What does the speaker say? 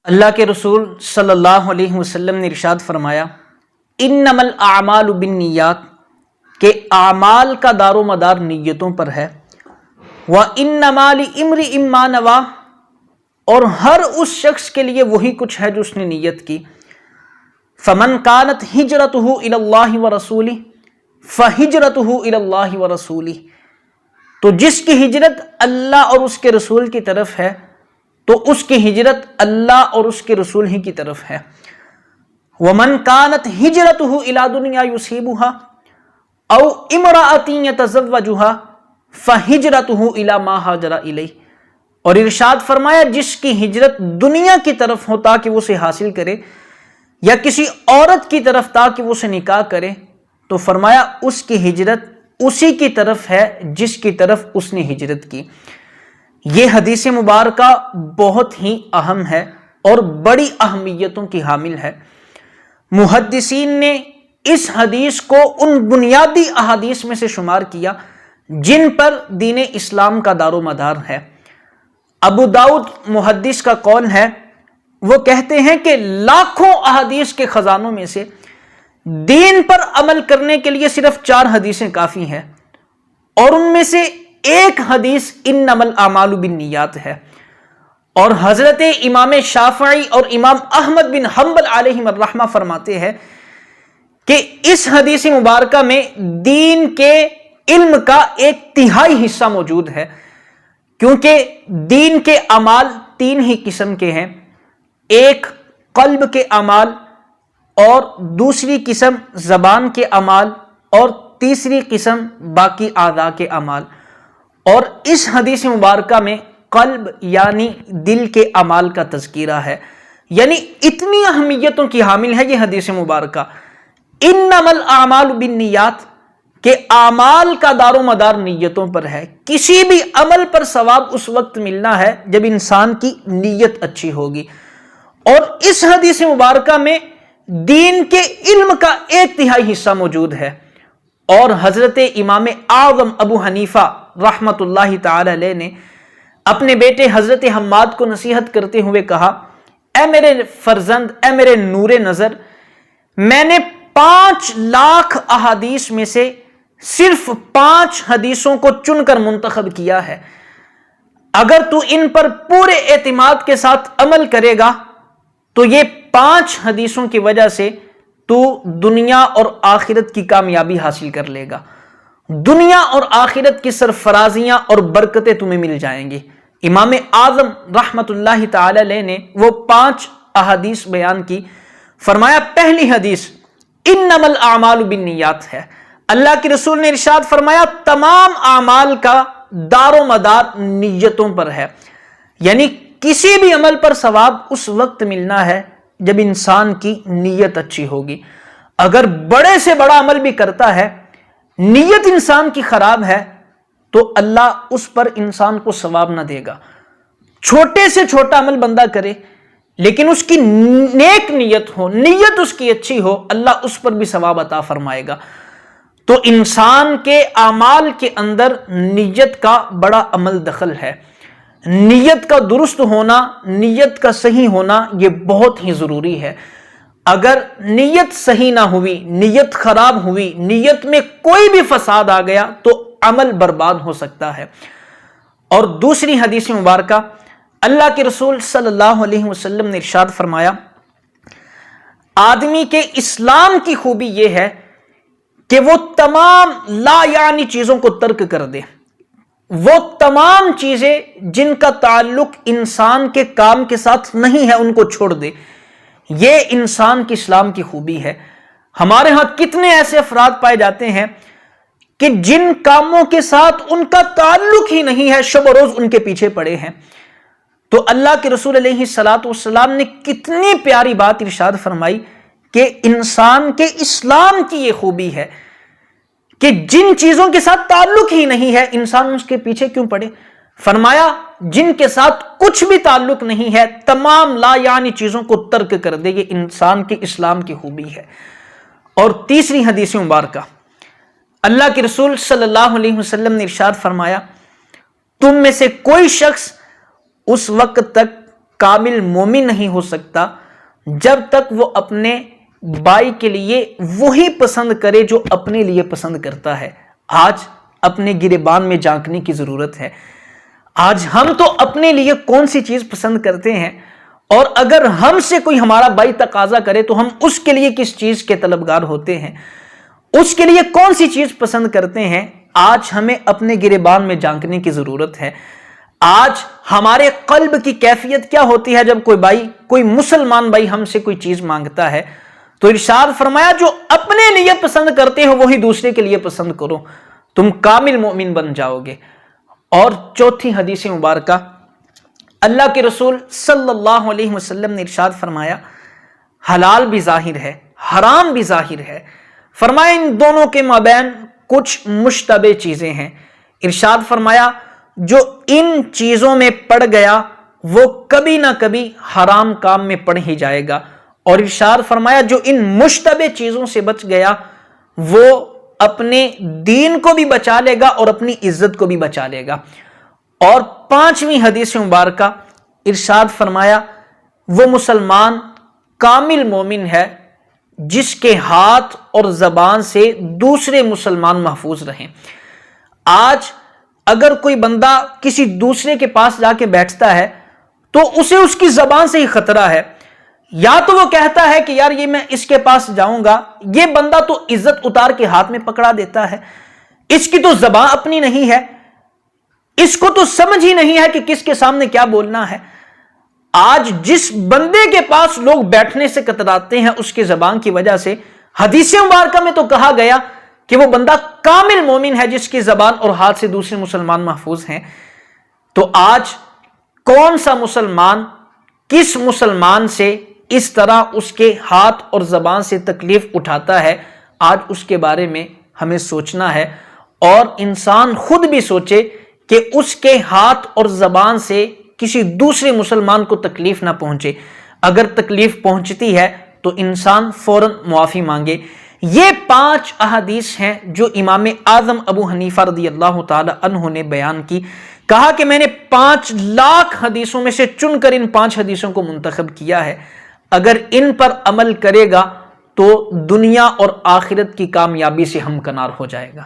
اللہ کے رسول صلی اللہ علیہ وسلم نے ارشاد فرمایا انما الاعمال بالنیات کہ اعمال کا دار و مدار نیتوں پر ہے، وانما لامرئ ما نوى اور ہر اس شخص کے لیے وہی کچھ ہے جو اس نے نیت کی۔ فمن كانت ہجرته الى اللہ ورسولہ فہجرته الى اللہ ورسولہ تو جس کی ہجرت اللہ اور اس کے رسول کی طرف ہے تو اس کی ہجرت اللہ اور اس کے رسول ہی کی طرف ہے۔ ومن كانت ہجرته الى دنیا يصيبها او امرأة يتزوجها فہجرته الى ما هاجر الیہ اور ارشاد فرمایا جس کی ہجرت دنیا کی طرف ہو تاکہ وہ اسے حاصل کرے یا کسی عورت کی طرف تاکہ وہ اسے نکاح کرے تو فرمایا اس کی ہجرت اسی کی طرف ہے جس کی طرف اس نے ہجرت کی۔ یہ حدیث مبارکہ بہت ہی اہم ہے اور بڑی اہمیتوں کی حامل ہے۔ محدثین نے اس حدیث کو ان بنیادی احادیث میں سے شمار کیا جن پر دین اسلام کا دار و مدار ہے۔ ابو داؤد محدث کا قول ہے، وہ کہتے ہیں کہ لاکھوں احادیث کے خزانوں میں سے دین پر عمل کرنے کے لیے صرف 4 حدیثیں کافی ہیں، اور ان میں سے ایک حدیث انما الاعمال بالنیات ہے۔ اور حضرت امام شافعی اور امام احمد بن حنبل علیہم الرحمہ فرماتے ہیں کہ اس حدیث مبارکہ میں دین کے علم کا 1/3 حصہ موجود ہے، کیونکہ دین کے اعمال 3 ہی قسم کے ہیں، ایک قلب کے اعمال، اور دوسری قسم زبان کے اعمال، اور تیسری قسم باقی اعضاء کے اعمال۔ اور اس حدیث مبارکہ میں قلب یعنی دل کے اعمال کا تذکرہ ہے، یعنی اتنی اہمیتوں کی حامل ہے یہ حدیث مبارکہ انما الاعمال بالنیات کہ اعمال کا دار و مدار نیتوں پر ہے۔ کسی بھی عمل پر ثواب اس وقت ملنا ہے جب انسان کی نیت اچھی ہوگی، اور اس حدیث مبارکہ میں دین کے علم کا 1/3 حصہ موجود ہے۔ اور حضرت امام اعظم ابو حنیفہ رحمۃ اللہ تعالی علیہ نے اپنے بیٹے حضرت حماد کو نصیحت کرتے ہوئے کہا، اے میرے فرزند، اے میرے نور نظر، میں نے 5 لاکھ احادیث میں سے صرف 5 حدیثوں کو چن کر منتخب کیا ہے، اگر تو ان پر پورے اعتماد کے ساتھ عمل کرے گا تو یہ 5 حدیثوں کی وجہ سے تو دنیا اور آخرت کی کامیابی حاصل کر لے گا، دنیا اور آخرت کی سرفرازیاں اور برکتیں تمہیں مل جائیں گی۔ امام اعظم رحمت اللہ تعالی علیہ نے وہ 5 احادیث بیان کی، فرمایا پہلی حدیث انما الاعمال بالنیات ہے۔ اللہ کے رسول نے ارشاد فرمایا تمام اعمال کا دار و مدار نیتوں پر ہے، یعنی کسی بھی عمل پر ثواب اس وقت ملنا ہے جب انسان کی نیت اچھی ہوگی۔ اگر بڑے سے بڑا عمل بھی کرتا ہے، نیت انسان کی خراب ہے تو اللہ اس پر انسان کو ثواب نہ دے گا۔ چھوٹے سے چھوٹا عمل بندہ کرے لیکن اس کی نیک نیت ہو، نیت اس کی اچھی ہو، اللہ اس پر بھی ثواب عطا فرمائے گا۔ تو انسان کے اعمال کے اندر نیت کا بڑا عمل دخل ہے۔ نیت کا درست ہونا، نیت کا صحیح ہونا یہ بہت ہی ضروری ہے۔ اگر نیت صحیح نہ ہوئی، نیت خراب ہوئی، نیت میں کوئی بھی فساد آ گیا تو عمل برباد ہو سکتا ہے۔ اور دوسری حدیث مبارکہ اللہ کے رسول صلی اللہ علیہ وسلم نے ارشاد فرمایا آدمی کے اسلام کی خوبی یہ ہے کہ وہ تمام لا یعنی چیزوں کو ترک کر دے، وہ تمام چیزیں جن کا تعلق انسان کے کام کے ساتھ نہیں ہے ان کو چھوڑ دے۔ یہ انسان کے اسلام کی خوبی ہے۔ ہمارے ہاں کتنے ایسے افراد پائے جاتے ہیں کہ جن کاموں کے ساتھ ان کا تعلق ہی نہیں ہے شب و روز ان کے پیچھے پڑے ہیں۔ تو اللہ کے رسول علیہ الصلاۃ والسلام نے کتنی پیاری بات ارشاد فرمائی کہ انسان کے اسلام کی یہ خوبی ہے کہ جن چیزوں کے ساتھ تعلق ہی نہیں ہے انسان اس کے پیچھے کیوں پڑے۔ فرمایا جن کے ساتھ کچھ بھی تعلق نہیں ہے تمام لا یعنی چیزوں کو ترک کر دے، یہ انسان کے اسلام کی خوبی ہے۔ اور تیسری حدیث مبارکہ اللہ کے رسول صلی اللہ علیہ وسلم نے ارشاد فرمایا تم میں سے کوئی شخص اس وقت تک کامل مومن نہیں ہو سکتا جب تک وہ اپنے بھائی کے لیے وہی پسند کرے جو اپنے لیے پسند کرتا ہے۔ آج اپنے گریبان میں جھانکنے کی ضرورت ہے۔ آج ہم تو اپنے لیے کون سی چیز پسند کرتے ہیں، اور اگر ہم سے کوئی ہمارا بھائی تقاضا کرے تو ہم اس کے لیے کس چیز کے طلبگار ہوتے ہیں، اس کے لیے کون سی چیز پسند کرتے ہیں۔ آج ہمیں اپنے گریبان میں جھانکنے کی ضرورت ہے۔ آج ہمارے قلب کی کیفیت کیا ہوتی ہے جب کوئی مسلمان بھائی ہم سے کوئی چیز مانگتا ہے، تو ارشاد فرمایا جو اپنے لیے پسند کرتے ہو وہی دوسرے کے لیے پسند کرو، تم کامل مومن بن جاؤ گے۔ اور چوتھی حدیث مبارکہ، اللہ کے رسول صلی اللہ علیہ وسلم نے ارشاد فرمایا حلال بھی ظاہر ہے، حرام بھی ظاہر ہے، فرمایا ان دونوں کے مابین کچھ مشتبہ چیزیں ہیں۔ ارشاد فرمایا جو ان چیزوں میں پڑ گیا وہ کبھی نہ کبھی حرام کام میں پڑ ہی جائے گا، اور ارشاد فرمایا جو ان مشتبہ چیزوں سے بچ گیا وہ اپنے دین کو بھی بچا لے گا اور اپنی عزت کو بھی بچا لے گا۔ اور پانچویں حدیث مبارکہ، ارشاد فرمایا وہ مسلمان کامل مومن ہے جس کے ہاتھ اور زبان سے دوسرے مسلمان محفوظ رہیں۔ آج اگر کوئی بندہ کسی دوسرے کے پاس جا کے بیٹھتا ہے تو اسے اس کی زبان سے ہی خطرہ ہے، یا تو وہ کہتا ہے کہ یار یہ میں اس کے پاس جاؤں گا، یہ بندہ تو عزت اتار کے ہاتھ میں پکڑا دیتا ہے، اس کی تو زبان اپنی نہیں ہے، اس کو تو سمجھ ہی نہیں ہے کہ کس کے سامنے کیا بولنا ہے۔ آج جس بندے کے پاس لوگ بیٹھنے سے کتراتے ہیں اس کی زبان کی وجہ سے، حدیث مبارکہ میں تو کہا گیا کہ وہ بندہ کامل مومن ہے جس کی زبان اور ہاتھ سے دوسرے مسلمان محفوظ ہیں۔ تو آج کون سا مسلمان کس مسلمان سے اس طرح اس کے ہاتھ اور زبان سے تکلیف اٹھاتا ہے، آج اس کے بارے میں ہمیں سوچنا ہے، اور انسان خود بھی سوچے کہ اس کے ہاتھ اور زبان سے کسی دوسرے مسلمان کو تکلیف نہ پہنچے۔ اگر تکلیف پہنچتی ہے تو انسان فوراً معافی مانگے۔ یہ 5 احادیث ہیں جو امام اعظم ابو حنیفہ رضی اللہ تعالی عنہ نے بیان کی۔ کہا کہ میں نے 5 لاکھ حدیثوں میں سے چن کر ان 5 حدیثوں کو منتخب کیا ہے، اگر ان پر عمل کرے گا تو دنیا اور آخرت کی کامیابی سے ہمکنار ہو جائے گا۔